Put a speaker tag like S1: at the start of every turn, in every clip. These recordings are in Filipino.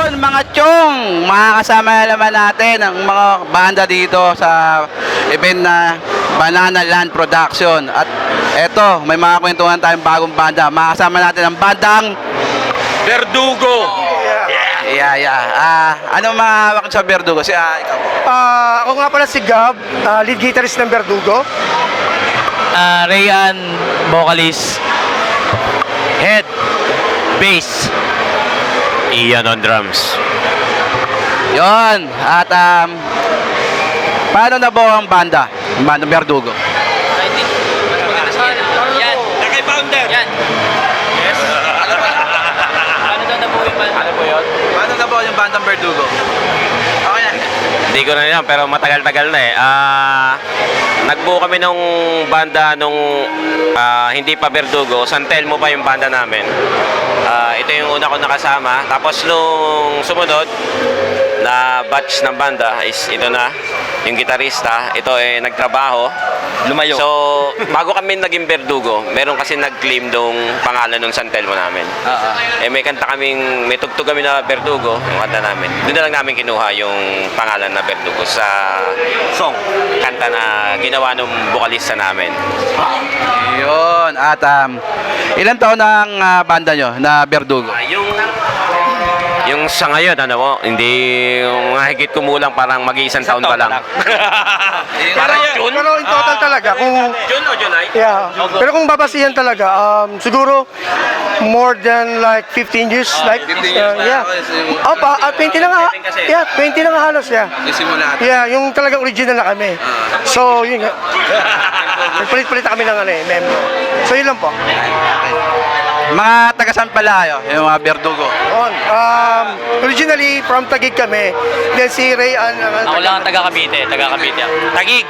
S1: Yun mga chong, mga kasama naman natin ang mga banda dito sa event na Banana Land Production. At eto, may mga kwentuhan tayong bagong banda. Makasama natin ang bandang
S2: Verdugo.
S1: Ano mga hawak sa Verdugo? Ikaw.
S3: Ako nga pala si Gab, lead guitarist ng Verdugo.
S4: Rayan, vocalist. Head, bass. Ian on drums.
S1: Yun. At paano nabuo ang banda? Ang bandang Verdugo.
S4: Yan.
S2: Naka-founder.
S4: Yan. Yes. Paano daw nabuo yung banda? Ano po yun?
S1: Paano nabuo yung bandang Verdugo? Okay na.
S5: Hindi ko na yan, pero matagal-tagal na eh. Nagbuo kami ng banda nung hindi pa Verdugo. San Telmo pa yung banda namin. Ito yung una ko nakasama. Tapos nung sumunod na batch ng banda is ito na, yung gitarista. Ito nagtrabaho.
S2: Lumayo.
S5: So, bago kami naging Verdugo, meron kasi nag-claim nung pangalan ng San Telmo namin. May kanta kaming, may tugtog kami na Verdugo, yung kanta namin. Doon na lang namin kinuha yung pangalan na Verdugo sa
S2: Song.
S5: kanta na ginawa nung vokalista namin.
S1: Yun. At ilan taon na ang banda nyo na Verdugo?
S5: Yung sa ngayon, hindi, yung mga higit kumulang parang mag-iisang taon pa lang.
S2: Parang June.
S3: Pero in total talaga, kung
S5: June o July?
S3: yeah. Pero kung babasihan talaga, siguro more than like 15 years, like
S1: 15 years na.
S3: yeah.
S1: Okay, so
S3: 20 na nga. Yeah, 20 na nga halos, yeah.
S1: Isimula natin.
S3: Yeah, yung talagang original na kami. So, yun nga. Nagpalit-palit na kami ng member. So, yun lang po.
S1: Mga taga saan pala kayo? Yung mga Verdugo.
S3: Originally, from Taguig kami. Then si Ray
S4: Ako lang ang taga Cavite. Taga Cavite ako.
S5: Tagig.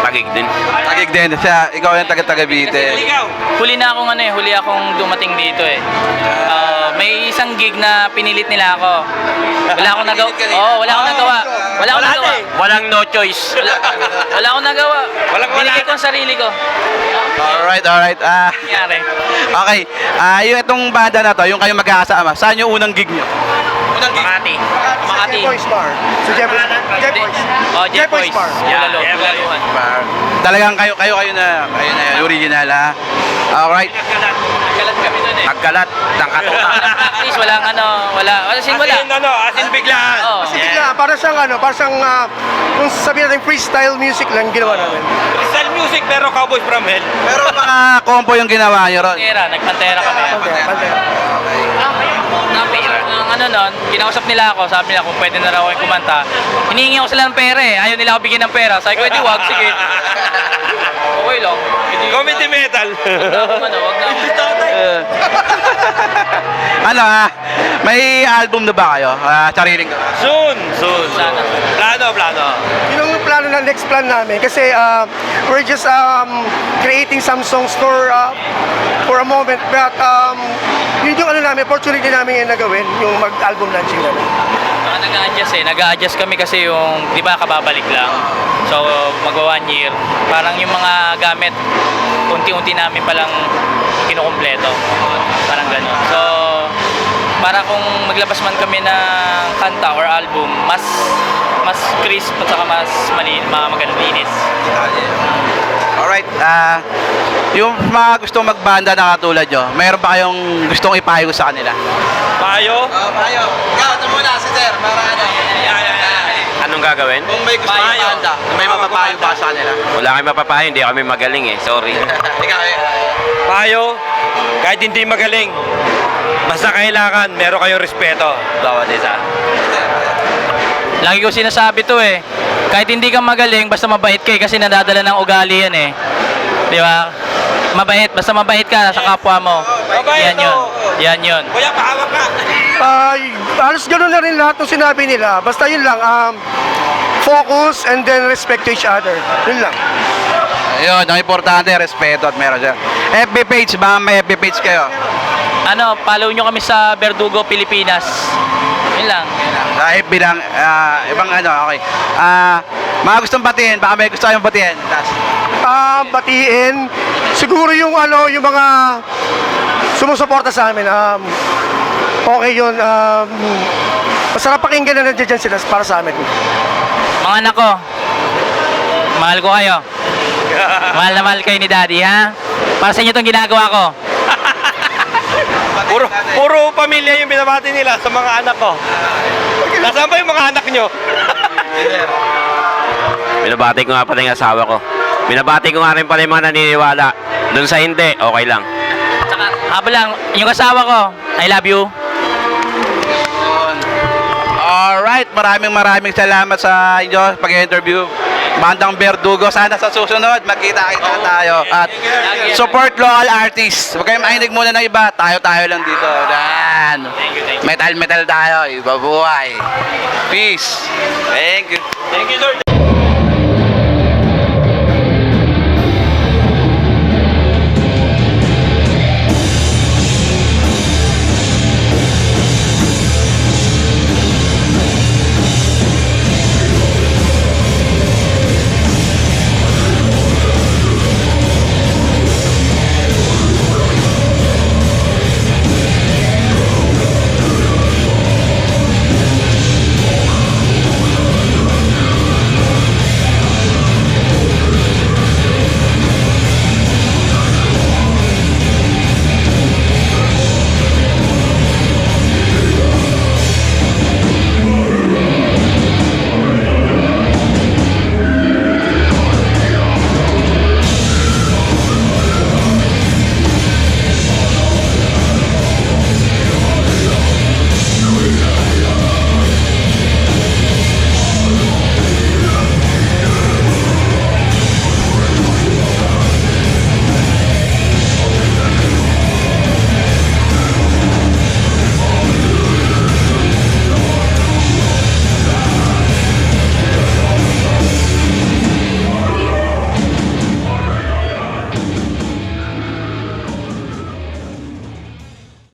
S5: Tagig din.
S1: Tagig din. Ikaw yung taga-Cavite.
S4: Huli akong dumating dito eh. May isang gig na pinilit nila ako. Wala akong nagawa. Wala akong nagawa.
S5: Walang no choice.
S4: Wala akong nagawa.
S5: Wala.
S4: Binigay ko ang sarili ko.
S1: Alright.
S4: Nangyari.
S1: Okay. Yung itong banda na to, yung kayo magkakasama, saan yung unang gig nyo?
S5: Makati.
S4: Makati.
S3: Boys Bar. So, Jeff Boys.
S4: Jeff Boys.
S3: Bar.
S4: Bulaluhan.
S1: Talagang kayo na yung original, ha? Alright.
S4: Nagkalat kami doon eh.
S5: Nagkalat ng katuka.
S4: Practice, walang wala. As in
S2: biglaan.
S4: Oo.
S3: Kasi bigla, para siyang, kung sabihin natin freestyle music lang ginawa namin.
S2: Crystal music pero Cowboys from Hell.
S1: Pero mga compo yung ginawa nyo ron.
S4: Nagpantera kami.
S3: Pantay.
S4: Noon, kinausap nila ako, sabi nila kung pwede na raw ako kumanta. Hinihingi ako sila ng pera eh. Ayaw nila ako bigyan ng pera. Sabi ko, edi wag, sige. Okay lang.
S2: Comedy metal.
S4: Wag na ako.
S1: May album na ba kayo? Sariling ka?
S2: Soon.
S4: Sana.
S2: Plano.
S3: Yun ang plano na next plan namin kasi we're just creating some songs for a moment but yun yung opportunity namin yung nagawin yung mag-album launching namin.
S4: Nag-a-adjust kami kasi yung, di ba, kababalik lang. So, magwa 1 year. Parang yung mga gamit, unti-unti namin palang kinukumpleto. Parang gano'n. So, para kung maglabas man kami ng kanta or album, mas crisp at saka mas magalinis.
S1: Alright. Yung mga gustong magbanda na katulad nyo, mayroon ba kayong gustong ipayo sa kanila?
S2: Payo.
S1: Payo. Ikaw, ito muna si Sir. Para
S5: Anong gagawin?
S1: Kung may gusto
S4: Payo.
S1: banda, may mapapayo ba sa kanila?
S5: Wala kami mapapayo, hindi kami magaling eh. Sorry.
S1: Ikaw
S2: Payo. Kahit hindi magaling. Basta kailangan meron kayong respeto. Bawat isa.
S4: Lagi ko sinasabi to eh. Kahit hindi ka magaling, basta mabait ka eh, kasi nadadala ng ugali yan eh. Di ba? Mabait, basta mabait ka sa kapwa mo.
S2: Mabait,
S4: Yan yun.
S2: Kuya, pahawak ka.
S3: Halos gano'n na rin lahat ng sinabi nila. Basta yun lang, focus and then respect to each other. Yun lang.
S1: Ayun, ang importante, respeto at meron siya. FB page, baka may FB page kayo.
S4: Follow nyo kami sa Verdugo, Pilipinas. Yun lang.
S1: Sa FB lang, ibang okay. Mga gustong batiin, baka may gusto kayong batiin. Last.
S3: Batiin, siguro yung mga sumusuporta sa amin. okay yun. Masarap pakinggan na nandiyan sila para sa amin.
S4: Mga anak ko, mahal ko kayo. Mahal na mahal kayo ni Daddy, ha? Para sa inyo itong ginagawa ko.
S2: Puro pamilya yung binabati nila sa mga anak ko. Nasaan ba yung mga anak nyo?
S5: Binabati ko nga pala yung asawa ko. Binabati ko nga rin pala yung mga naniniwala. Doon sa hindi, okay lang.
S4: Tsaka, habang lang, yung asawa ko, I love you.
S1: Alright, maraming salamat sa inyo pag-interview. Bandang Verdugo, sana sa susunod magkita-kita tayo at support local artists. Huwag kayong makinig muna ng iba, tayo lang dito. Dan. Metal tayo, iba buhay. Peace. Thank you.
S2: Thank you, Lord.